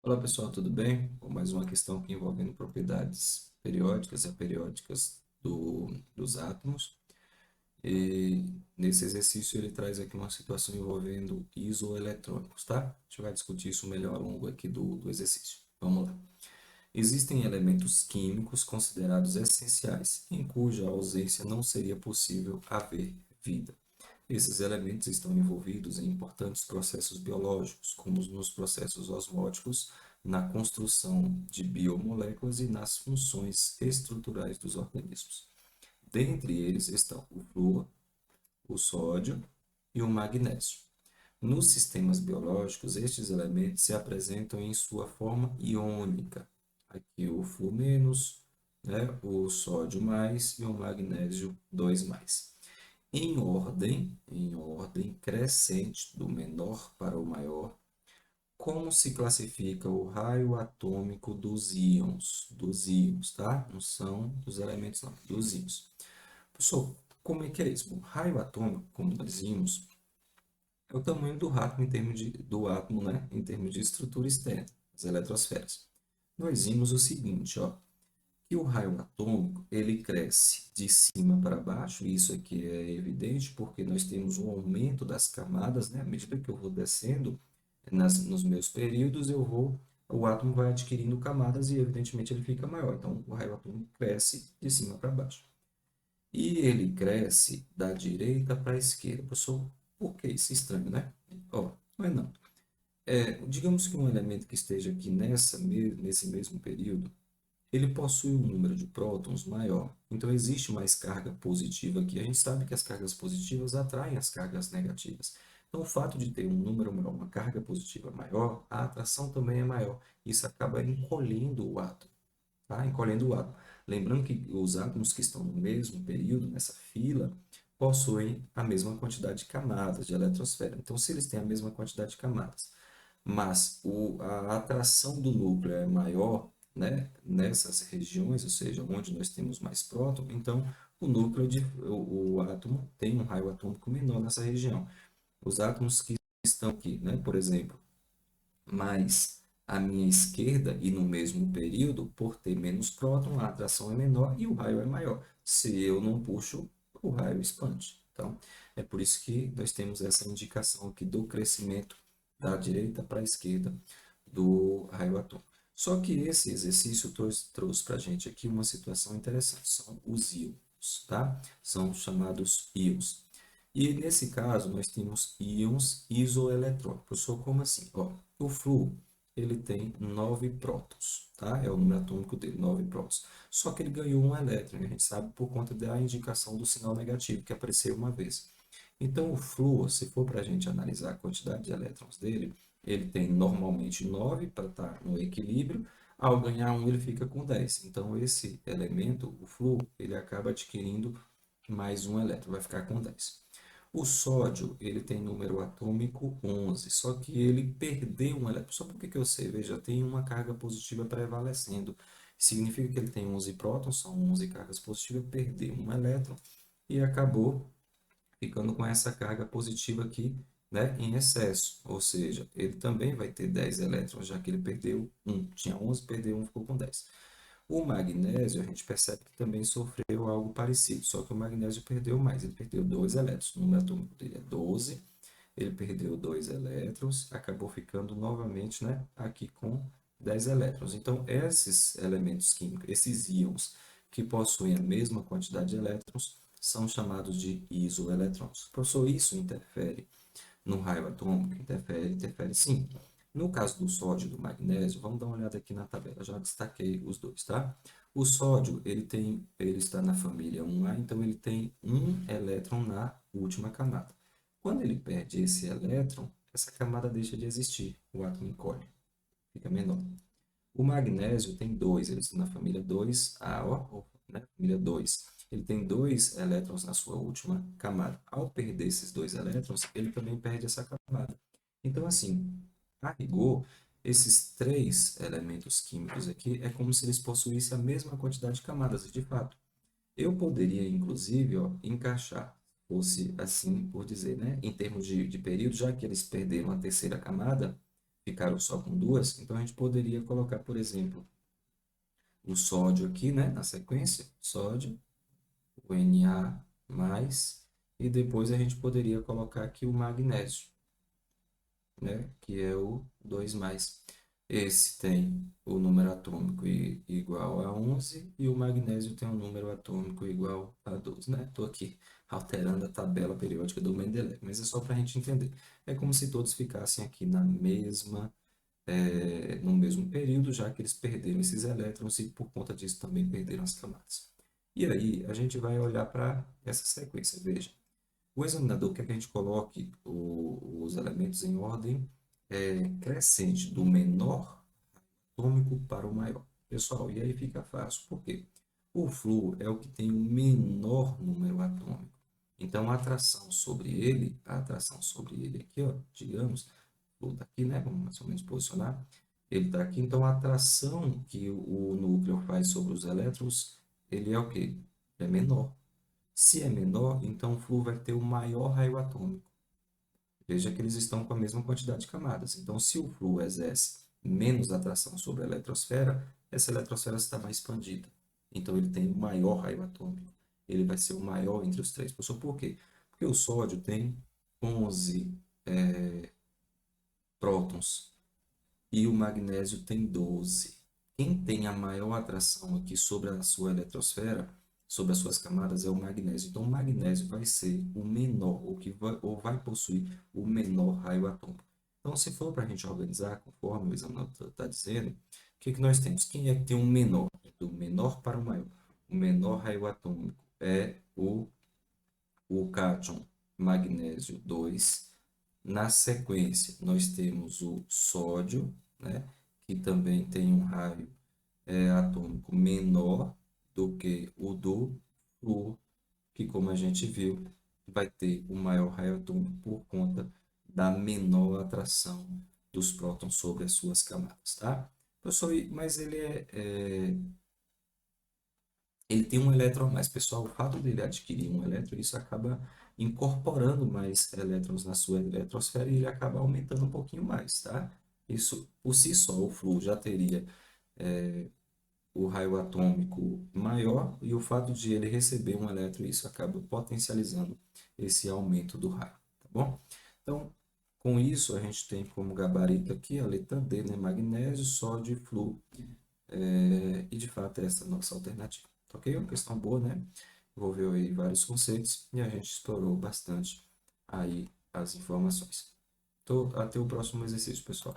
Olá pessoal, tudo bem? Com mais uma questão aqui envolvendo propriedades periódicas e aperiódicas dos átomos. E nesse exercício ele traz aqui uma situação envolvendo isoeletrônicos, tá? A gente vai discutir isso melhor ao longo aqui do exercício. Vamos lá. Existem elementos químicos considerados essenciais, em cuja ausência não seria possível haver vida. Esses elementos estão envolvidos em importantes processos biológicos, como nos processos osmóticos, na construção de biomoléculas e nas funções estruturais dos organismos. Dentre eles estão o flúor, o sódio e o magnésio. Nos sistemas biológicos, estes elementos se apresentam em sua forma iônica. Aqui o flúor menos, né, o sódio mais e o magnésio 2 mais. Em ordem crescente, do menor para o maior, como se classifica o raio atômico dos íons? Dos íons, tá? Não são dos elementos, não, dos íons. Pessoal, como é que é isso? Bom, raio atômico, como nós vimos, é o tamanho do átomo do átomo, né? Em termos de estrutura externa, as eletrosferas. Nós vimos o seguinte, ó, que o raio atômico ele cresce de cima para baixo, e isso aqui é evidente porque nós temos um aumento das camadas, né? À medida que eu vou descendo nos meus períodos, o átomo vai adquirindo camadas e evidentemente ele fica maior. Então o raio atômico cresce de cima para baixo. E ele cresce da direita para a esquerda. Professor, por que isso? Estranho, né? Ó, não é não. Digamos que um elemento que esteja aqui nesse mesmo período, ele possui um número de prótons maior. Então, existe mais carga positiva aqui. A gente sabe que as cargas positivas atraem as cargas negativas. Então, o fato de ter um número maior, uma carga positiva maior, a atração também é maior. Isso acaba encolhendo o átomo, tá? Encolhendo o átomo. Lembrando que os átomos que estão no mesmo período, nessa fila, possuem a mesma quantidade de camadas de eletrosfera. Então, se eles têm a mesma quantidade de camadas, mas a atração do núcleo é maior, né, nessas regiões, ou seja, onde nós temos mais próton, então o átomo tem um raio atômico menor nessa região. Os átomos que estão aqui, né, por exemplo, mais à minha esquerda e no mesmo período, por ter menos próton, a atração é menor e o raio é maior. Se eu não puxo, o raio expande. Então, é por isso que nós temos essa indicação aqui do crescimento da direita para a esquerda do raio atômico. Só que esse exercício trouxe para a gente aqui uma situação interessante, são os íons, tá? São chamados íons. E nesse caso, nós temos íons isoeletrônicos. Professor, como assim? Ó, o flúor, ele tem 9 prótons, tá? É o número atômico dele, 9 prótons. Só que ele ganhou um elétron, a gente sabe por conta da indicação do sinal negativo, que apareceu uma vez. Então, o flúor, se for para a gente analisar a quantidade de elétrons dele, ele tem normalmente 9 para estar no equilíbrio. Ao ganhar um, ele fica com 10. Então, esse elemento, o flúor, ele acaba adquirindo mais um elétron, vai ficar com 10. O sódio, ele tem número atômico 11, só que ele perdeu um elétron. Só por que eu sei? Veja, tem uma carga positiva prevalecendo. Significa que ele tem 11 prótons, são 11 cargas positivas, perdeu um elétron e acabou ficando com essa carga positiva aqui, né, em excesso. Ou seja, ele também vai ter 10 elétrons, já que ele perdeu um. Tinha 11, perdeu um, ficou com 10. O magnésio, a gente percebe que também sofreu algo parecido, só que o magnésio perdeu mais, ele perdeu 2 elétrons. O número atômico dele é 12, ele perdeu 2 elétrons, acabou ficando novamente, né, aqui com 10 elétrons. Então, esses elementos químicos, esses íons que possuem a mesma quantidade de elétrons, são chamados de isoelétrons. Professor, isso interfere no raio atômico? Interfere, interfere sim. No caso do sódio e do magnésio, vamos dar uma olhada aqui na tabela, já destaquei os dois, tá? O sódio, ele está na família 1A, então ele tem um elétron na última camada. Quando ele perde esse elétron, essa camada deixa de existir, o átomo encolhe, fica menor. O magnésio tem dois, ele está na família 2A, ó, né? Família 2. Ele tem dois elétrons na sua última camada. Ao perder esses dois elétrons, ele também perde essa camada. Então, assim, a rigor, esses três elementos químicos aqui é como se eles possuíssem a mesma quantidade de camadas, e de fato. Eu poderia, inclusive, ó, encaixar, fosse assim por dizer, né? Em termos de período, já que eles perderam a terceira camada, ficaram só com duas, então a gente poderia colocar, por exemplo, o sódio aqui, né, na sequência, sódio, o Na+, e depois a gente poderia colocar aqui o magnésio, né, que é o 2+. Esse tem o número atômico igual a 11 e o magnésio tem um número atômico igual a 12, né? Estou aqui alterando a tabela periódica do Mendeleev, mas é só para a gente entender. É como se todos ficassem aqui no mesmo período, já que eles perderam esses elétrons e por conta disso também perderam as camadas. E aí a gente vai olhar para essa sequência, veja. O examinador quer que a gente coloque os elementos em ordem crescente, do menor atômico para o maior. Pessoal, e aí fica fácil, por quê? O flúor é o que tem o menor número atômico. Então, a atração sobre ele aqui, ó, digamos, o flúor daqui, né? Vamos mais ou menos posicionar. Ele está aqui, então a atração que o núcleo faz sobre os elétrons, ele é o quê? É menor. Se é menor, então o flúor vai ter o maior raio atômico. Veja que eles estão com a mesma quantidade de camadas. Então, se o flúor exerce menos atração sobre a eletrosfera, essa eletrosfera está mais expandida. Então, ele tem o maior raio atômico. Ele vai ser o maior entre os três. Professor, por quê? Porque o sódio tem 11 prótons e o magnésio tem 12. Quem tem a maior atração aqui sobre a sua eletrosfera, sobre as suas camadas, é o magnésio. Então, o magnésio vai ser o menor, ou vai possuir o menor raio atômico. Então, se for para a gente organizar, conforme o examinador está dizendo, o que nós temos? Quem é que tem um menor? Do menor para o maior. O menor raio atômico é o cátion magnésio 2. Na sequência, nós temos o sódio, né, que também tem um raio atômico menor do que o do flúor, que, como a gente viu, vai ter o maior raio atômico por conta da menor atração dos prótons sobre as suas camadas, tá? Professor, mas ele tem um elétron a mais. Pessoal, o fato dele adquirir um elétron, isso acaba incorporando mais elétrons na sua eletrosfera e ele acaba aumentando um pouquinho mais, tá? Isso, por si só, o flúor já teria o raio atômico maior e o fato de ele receber um elétron, isso acaba potencializando esse aumento do raio, tá bom? Então, com isso, a gente tem como gabarito aqui a letra D, né? Magnésio, sódio e flúor. E de fato essa é a nossa alternativa. Tá ok? Uma questão boa, né? Envolveu aí vários conceitos e a gente explorou bastante aí as informações. Então, até o próximo exercício, pessoal.